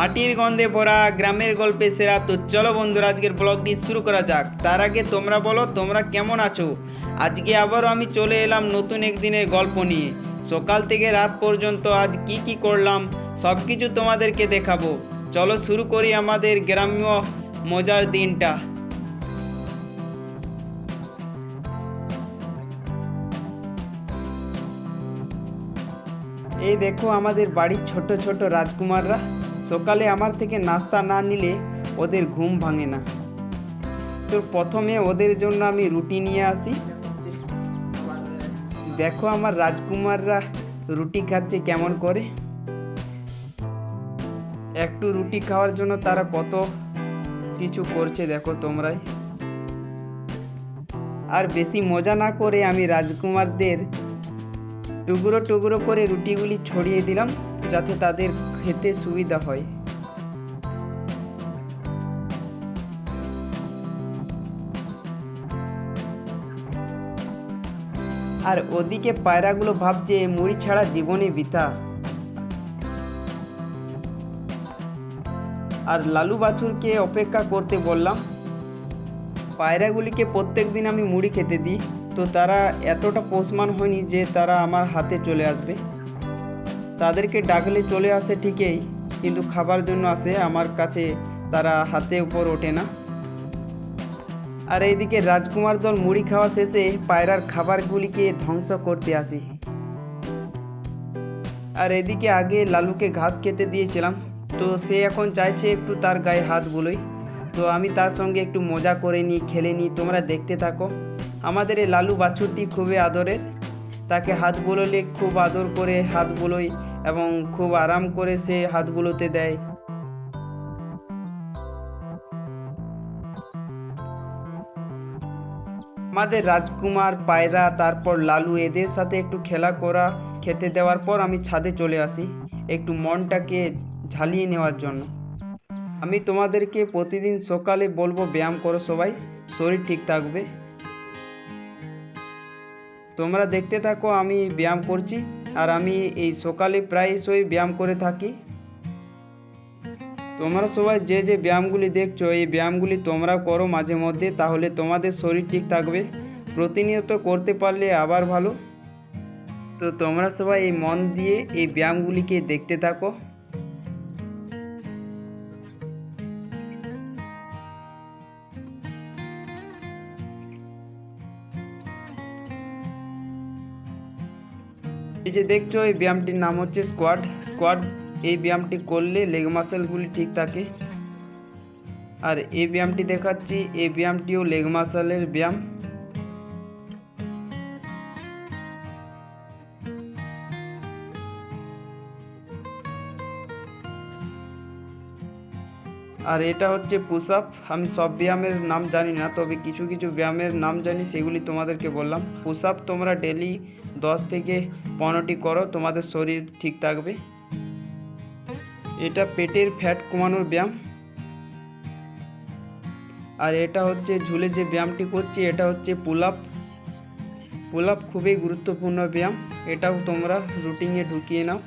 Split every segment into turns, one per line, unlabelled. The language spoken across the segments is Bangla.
মাটির গন্ধে ভরা গ্রামের গল্পে সেরা। তো চলো বন্ধুরা, আজকের ব্লগটি শুরু করা যাক। তার আগে তোমরা বলো তোমরা কেমন আছো। আজকে আবারও আমি চলে এলাম নতুন একদিনের গল্প নিয়ে। সকাল থেকে রাত পর্যন্ত আজ কি কি করলাম সব কিছু তোমাদেরকে দেখাবো। চলো শুরু করি আমাদের গ্রাম্য মজার দিনটা। এই দেখো আমাদের বাড়ির ছোট ছোট রাজকুমাররা। সকালে আমার থেকে নাস্তা না নিলে ওদের ঘুম ভাঙে না। তো প্রথমে ওদের জন্য আমি রুটি নিয়ে আসি। দেখো আমার রাজকুমাররা রুটি খাচ্ছে কেমন করে। একটু রুটি খাওয়ার জন্য তারা কত কিছু করছে দেখো তোমরাই। আর বেশি মজা না করে আমি রাজকুমারদের টুকরো টুকরো করে রুটিগুলি ছড়িয়ে দিলাম, যাতে তাদের খেতে সুবিধা হয়। আর ওদিকে পায়রাগুলো ভাবছে মুড়ি ছাড়া জীবনে বৃথা। আর লালু বাছুরকে অপেক্ষা করতে বললাম। পায়রাগুলিকে প্রত্যেক দিন আমি মুড়ি খেতে দিই, তো তারা এতটা পোষমান হয়নি যে তারা আমার হাতে চলে আসবে। তাদেরকে ডাকলে চলে আসে ঠিকই, কিন্তু খাবার জন্য আসে আমার কাছে, তারা হাতে উপর ওঠে না। আর এইদিকে রাজকুমার দল মুড়ি খাওয়া শেষে পায়রার খাবারগুলিকে ধ্বংস করতে আসি। আর এদিকে আগে লালুকে ঘাস খেতে দিয়েছিলাম, তো সে এখন চাইছে একটু তার গায়ে হাত বুলোই। তো আমি তার সঙ্গে একটু মজা করে নিই, খেলে নিই। তোমরা দেখতে থাকো। আমাদের এই লালু বাছুরটি খুবই আদরের। তাকে হাত বুলোলে খুব আদর করে হাত বুলোই এবং খুব আরাম করে সে হাত বুলোতে দেয়। আমাদের রাজকুমার, পায়রা, তারপর লালু এদের সাথে একটু খেলা করা খেতে দেওয়ার পর আমি ছাদে চলে আসি একটু মনটাকে ঝালিয়ে নেওয়ার জন্য। আমি তোমাদেরকে প্রতিদিন সকালে বলবো ব্যায়াম করো সবাই, শরীর ঠিক থাকবে। তোমরা দেখতে থাকো আমি ব্যায়াম করছি। আর আমি এই সকালে প্রায়শই ব্যায়াম করে থাকি। তোমরা সবাই যে যে ব্যায়ামগুলি দেখছো এই ব্যায়ামগুলি তোমরা করো মাঝে মধ্যে, তাহলে তোমাদের শরীর ঠিক থাকবে। প্রতিনিয়ত করতে পারলে আবার ভালো। তো তোমরা সবাই এই মন দিয়ে এই ব্যায়ামগুলিকে দেখতে থাকো। এই যে দেখছো এই ব্যায়ামটির নাম হচ্ছে স্কোয়াড। এই ব্যায়ামটি করলে লেগ মাসেলগুলি ঠিক থাকে। আর এই ব্যায়ামটি দেখাচ্ছি, এই ব্যায়ামটিও লেগ মাসেলের ব্যায়াম। আর এটা হচ্ছে পুশ আপ। আমি সব ব্যায়ামের নাম জানি না, তবে কিছু কিছু ব্যায়ামের নাম জানি, সেগুলি তোমাদেরকে বললাম। পুশ আপ তোমরা ডেলি 10 থেকে 15টি করো, তোমাদের শরীর ঠিক থাকবে। এটা পেটের ফ্যাট কমানোর ব্যায়াম। আর এটা হচ্ছে ঝুলে যে ব্যায়ামটি করছি, এটা হচ্ছে পুল আপ। পুল আপ খুবই গুরুত্বপূর্ণ ব্যায়াম, এটাও তোমরা রুটিনে ঢুকিয়ে নাও।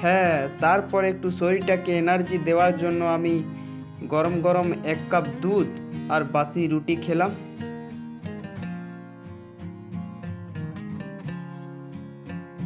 হ্যাঁ, তারপর একটু শরীরটাকে এনার্জি দেওয়ার জন্য আমি গরম গরম 1 কাপ দুধ আর বাসি রুটি খেলাম।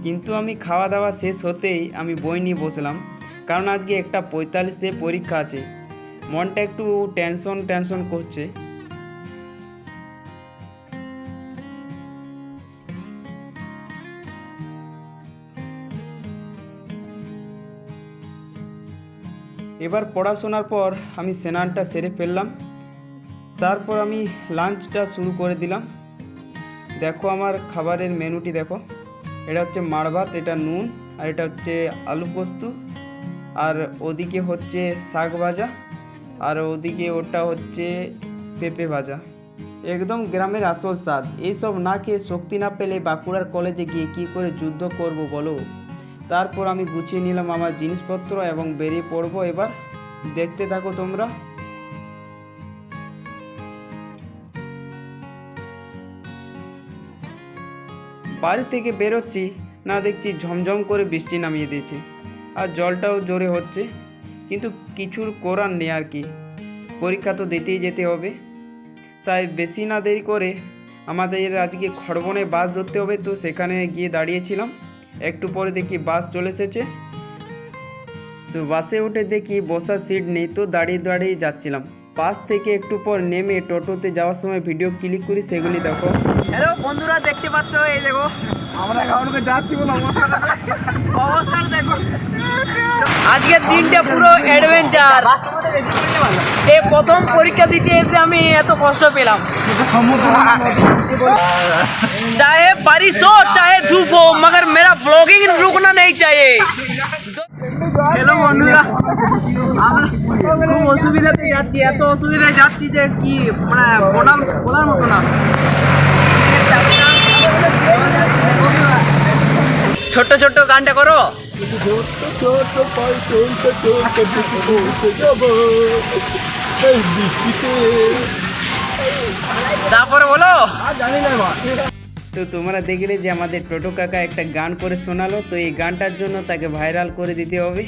কিন্তু আমি খাওয়া দাওয়া শেষ হতেই আমি বই নিয়ে বসলাম, কারণ আজকে 1:45-এ পরীক্ষা আছে। মনটা একটু টেনশন টেনশন করছে। এবার পড়াশোনার পর আমি স্নানটা সেরে ফেললাম। তারপর আমি লাঞ্চটা শুরু করে দিলাম। দেখো আমার খাবারের মেনুটি দেখো। এটা হচ্ছে মাড় ভাত, এটা নুন, আর এটা হচ্ছে আলু পোস্ত, আর ওদিকে হচ্ছে শাক ভাজা, আর ওদিকে ওটা হচ্ছে পেঁপে ভাজা। একদম গ্রামের আসল স্বাদ। এইসব না খেয়ে শক্তি না পেলে বাঁকুড়ার কলেজে গিয়ে কী করে যুদ্ধ করব বলো। তারপর আমি গুছিয়ে নিলাম আমার জিনিসপত্র এবং বেরিয়ে পড়বো এবার। দেখতে থাকো তোমরা। বাড়ি থেকে বেরোচ্ছি না, দেখছি ঝমঝম করে বৃষ্টি নামিয়ে দিয়েছে আর জলটাও জোরে হচ্ছে, কিন্তু কিছুর করার নেই আর কি, পরীক্ষা তো দিতেই যেতে হবে। তাই বেশি না দেরি করে আমাদের আজকে খড়বনে বাস ধরতে হবে, তো সেখানে গিয়ে দাঁড়িয়েছিলাম। একটু পরে দেখি বাস চলে এসেছে, তো বাসে উঠে দেখি বসার সিট নেই, তো দাঁড়িয়ে দাঁড়িয়ে যাচ্ছিলাম। বাস থেকে একটু পর নেমে টোটোতে যাওয়ার সময় ভিডিও ক্লিক করি, সেগুলি দেখো। হ্যালো বন্ধুরা, দেখতে পাচ্ছ, এই দেখো আমরা গাঁওকে যাচ্ছি বলে অবস্থা দেখো। আজকের দিনটা পুরো অ্যাডভেঞ্চার। এই প্রথম পরীক্ষা দিতে এসে আমি এত কষ্ট পেলাম। चाहे बारिश हो चाहे धूप हो, मगर मेरा ब्लॉगिंग रुकना नहीं चाहिए। হ্যালো বন্ধুরা, আমরা খুব অসুবিধাতে যাচ্ছি, এত অসুবিধায় যাচ্ছি যে কি মানে বলার মতো না। ছোট্ট ছোট্ট গানটা করো। তারপরে বলো। তো তোমরা দেখলে যে আমাদের টোটো কাকা একটা গান করে শোনালো, তো এই গানটার জন্য তাকে ভাইরাল করে দিতে হবে।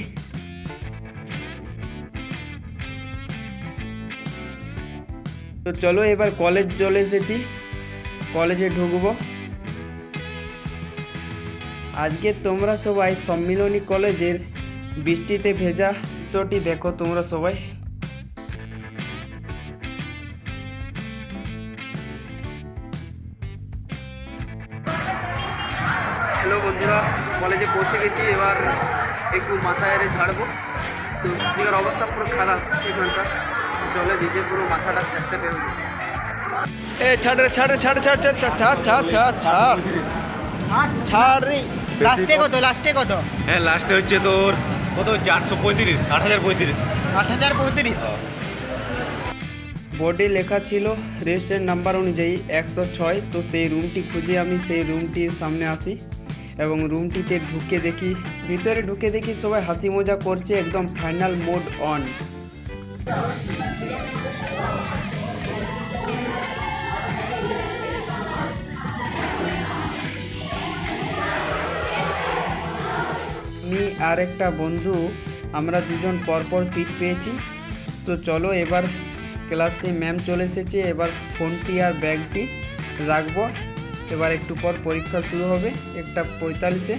তো চলো এবার কলেজ চলে এসেছি, কলেজে ঢুকবো। আজকে তোমরা সবাই সম্মিলনী কলেজের বৃষ্টিতে ভেজা শোটি দেখো তোমরা সবাই। হ্যালো বন্ধুরা, কলেজে পৌঁছে গেছি, এবার একটু মাথায় ঝাড়বো। তো এবার অবস্থা পুরো খারাপ, এখানটা জলে ভিজে পুরো মাথাটা ফেসতে বের হয়েছে। এ ছাড় রে, ছাড় ছাড় ছাড় ছাড় ছাড় ছাড় ছাড় ছাড় ছাড় রে। লাস্টে কত?
হ্যাঁ লাস্টে হচ্ছে তোর কত, 435, 8035।
বোর্ডে লেখা ছিল রেজিস্ট্রের নাম্বার অনুযায়ী 106। তো সেই রুমটি খুঁজে আমি সেই রুমটির সামনে আসি এবং রুমটিতে ভিতরে ঢুকে দেখি সবাই হাসি মজা করছে, একদম ফাইনাল মোড অন। আমি আর একটা বন্ধু, আমরা দুজন পরপর সিট পেয়েছি। তো চলো এবার ক্লাসে ম্যাম চলে এসেছে, এবার ফোনটি আর ব্যাগটি রাখবো। এবার একটু পর পরীক্ষা শুরু হবে 1:45-এ।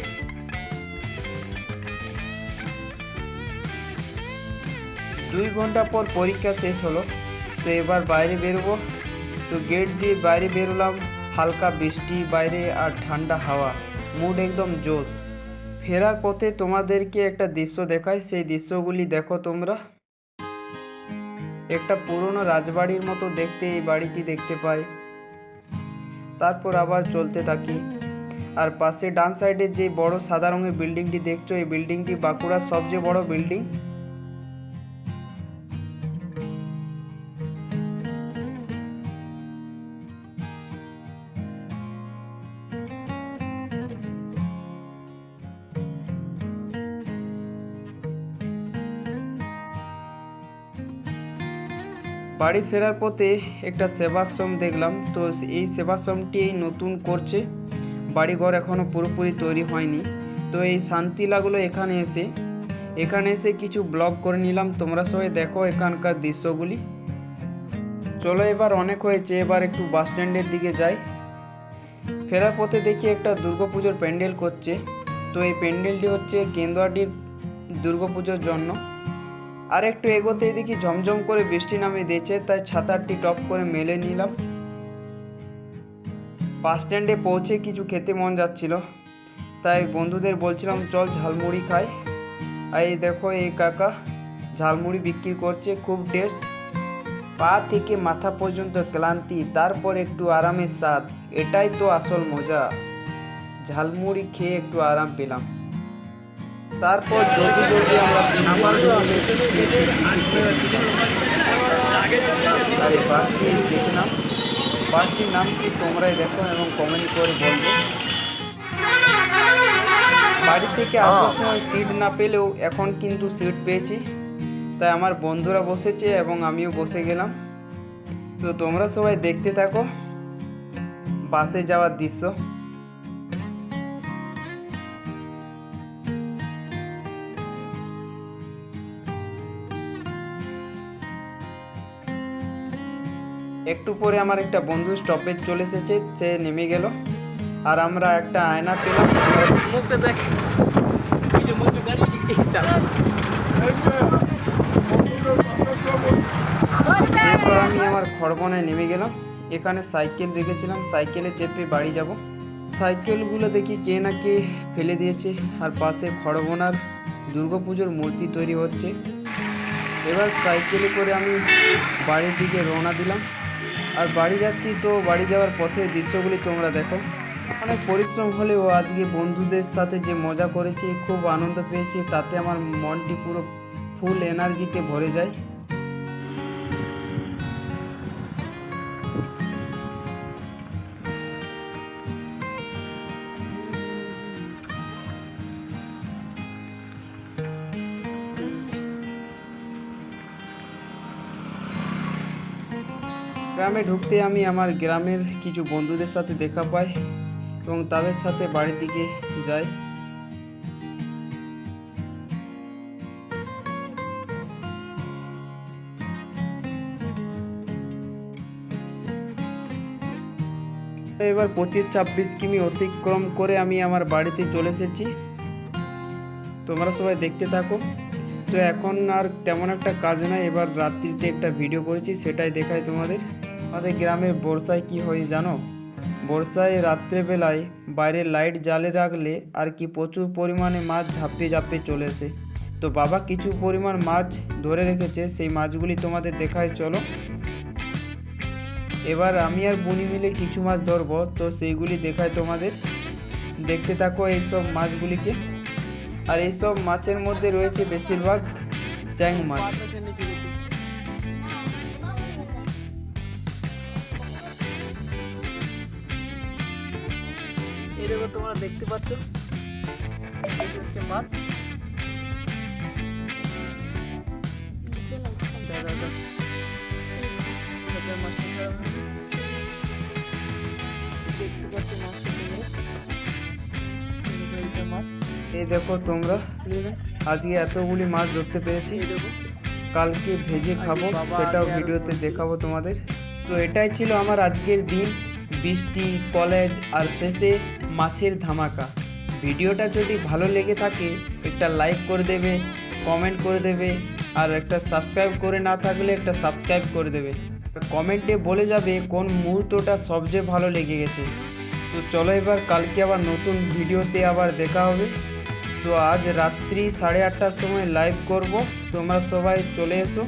দুই ঘন্টা পর পরীক্ষা শেষ হলো, তো এবার বাইরে বেরোবো। তো গেট দিয়ে বাইরে বেরোলাম, হালকা বৃষ্টি বাইরে আর ঠান্ডা হাওয়া, মুড একদম জোশ। ফেরার পথে তোমাদেরকে একটা দৃশ্য দেখাই, সেই দৃশ্যগুলি দেখো তোমরা। একটা পুরনো রাজবাড়ির মতো দেখতে এই বাড়িটি দেখতে পাই। তারপর আবার চলতে থাকি, আর পাশে ডান সাইডে যে বড় সাদা রঙের বিল্ডিংটি দেখছো, এই বিল্ডিংটি বাঁকুড়ার সবচেয়ে বড় বিল্ডিং। বাড়ি ফেরার পথে একটা সেবাশ্রম দেখলাম, তো এই সেবাশ্রমটি নতুন করছে, বাড়িঘর এখনও পুরোপুরি তৈরি হয়নি। তো এই শান্তি লাগলো এখানে এসে কিছু ব্লগ করে নিলাম। তোমরা সবাই দেখো এখানকার দৃশ্যগুলি। চলো এবার অনেক হয়েছে, এবার একটু বাস স্ট্যান্ডের দিকে যাই। ফেরার পথে দেখি একটা দুর্গাপুজোর প্যান্ডেল করছে, তো এই প্যান্ডেলটি হচ্ছে কেন্দুয়াটির দুর্গাপুজোর জন্য। আর একটু এগোতেই দেখি ঝমঝম করে বৃষ্টি নামিয়ে দিয়েছে, তাই ছাতাটি টপ করে মেলে নিলাম। বাস স্ট্যান্ডে পৌঁছে কিছু খেতে মন যাচ্ছিল, তাই বন্ধুদের বলছিলাম চল ঝালমুড়ি খাই। আর এই দেখো এই কাকা ঝালমুড়ি বিক্রি করছে, খুব টেস্ট, পা থেকে মাথা পর্যন্ত ক্লান্তি, তারপর একটু আরামের স্বাদ, এটাই তো আসল মজা। ঝালমুড়ি খেয়ে একটু আরাম পেলাম, তারপর জলদি জলদি আমরা বাসটি দেখলাম। বাসটির নাম কি তোমরাই দেখো এবং কমেন্ট করে বলবো। বাড়ি থেকে আসবার সময় সিট না পেলেও এখন কিন্তু সিট পেয়েছি, তাই আমার বন্ধুরা বসেছে এবং আমিও বসে গেলাম। তো তোমরা সবাই দেখতে থাকো বাসে যাওয়ার দৃশ্য। একটু পরে আমার একটা বন্ধু স্টপেজ চলে এসেছে, সে নেমে গেল আর আমরা একটা আয়না পেলাম। এরপর আমি আমার খড়বনায় নেমে গেলাম। এখানে সাইকেল রেখেছিলাম, সাইকেলে চেপে বাড়ি যাব। সাইকেলগুলো দেখি কে না কে ফেলে দিয়েছে আর পাশে খড়বনার দুর্গাপুজোর মূর্তি তৈরি হচ্ছে। এবার সাইকেলে করে আমি বাড়ির দিকে রওনা দিলাম আর বাড়ি যাচ্ছি। তো বাড়ি যাওয়ার পথে দৃশ্যগুলি তোমরা দেখো। অনেক পরিশ্রম হলেও আজকে বন্ধুদের সাথে যে মজা করেছি, খুব আনন্দ পেয়েছি, তাতে আমার মনটি পুরো ফুল এনার্জিতে ভরে যায়। গ্রামে ঢুকতে আমি আমার গ্রামের কিছু বন্ধুদের সাথে দেখা পাই এবং তাদের সাথে বাড়ির দিকে যাই। এবার 25-26 কিমি অতিক্রম করে আমি আমার বাড়িতে চলে এসেছি। তোমরা সবাই দেখতে থাকো। তো এখন আর তেমন একটা কাজ নাই, এবার রাত্রিতে একটা ভিডিও করেছি, সেটাই দেখাই তোমাদের। আমাদের গ্রামের বর্ষায় কি হয় জানো? বর্ষায় রাত্রেবেলায় বাইরে লাইট জ্বালে রাখলে আর কি প্রচুর পরিমাণে মাছ ঝাঁপিয়ে ঝাঁপিয়ে চলে আসে। তো বাবা কিছু পরিমাণ মাছ ধরে রেখেছে, সেই মাছগুলি তোমাদের দেখায়, চলো। এবার আমি আর বুনি মিলে কিছু মাছ ধরবো, তো সেইগুলি দেখায় তোমাদের। দেখতে থাকো এইসব মাছগুলিকে। আর এইসব মাছের মধ্যে রয়েছে বেশিরভাগ চ্যাং মাছ। এই দেখো তোমরা দেখতে পাচ্ছ, এটা হচ্ছে মাছ। এই দেখো তোমরা, আজকে এতগুলি মাছ ধরতে পেরেছি। কালকে ভেজে খাবো, সেটাও ভিডিওতে দেখাবো তোমাদের। তো এটাই ছিল আমার আজকের দিন, বৃষ্টি, কলেজ আর শেষে মাছের ধামাকা। ভিডিওটা যদি ভালো লেগে থাকে একটা লাইক করে দেবে, কমেন্ট করে দেবে আর একটা সাবস্ক্রাইব করে না থাকলে একটা সাবস্ক্রাইব করে দেবে। কমেন্টে বলে যাবে কোন মুহূর্তটা সবচেয়ে ভালো লেগে গেছে। তো চলো এবার কালকে আবার নতুন ভিডিওতে আবার দেখা হবে। তো আজ রাত্রি 8:30টার সময় লাইভ করব, তোমরা সবাই চলে এসো।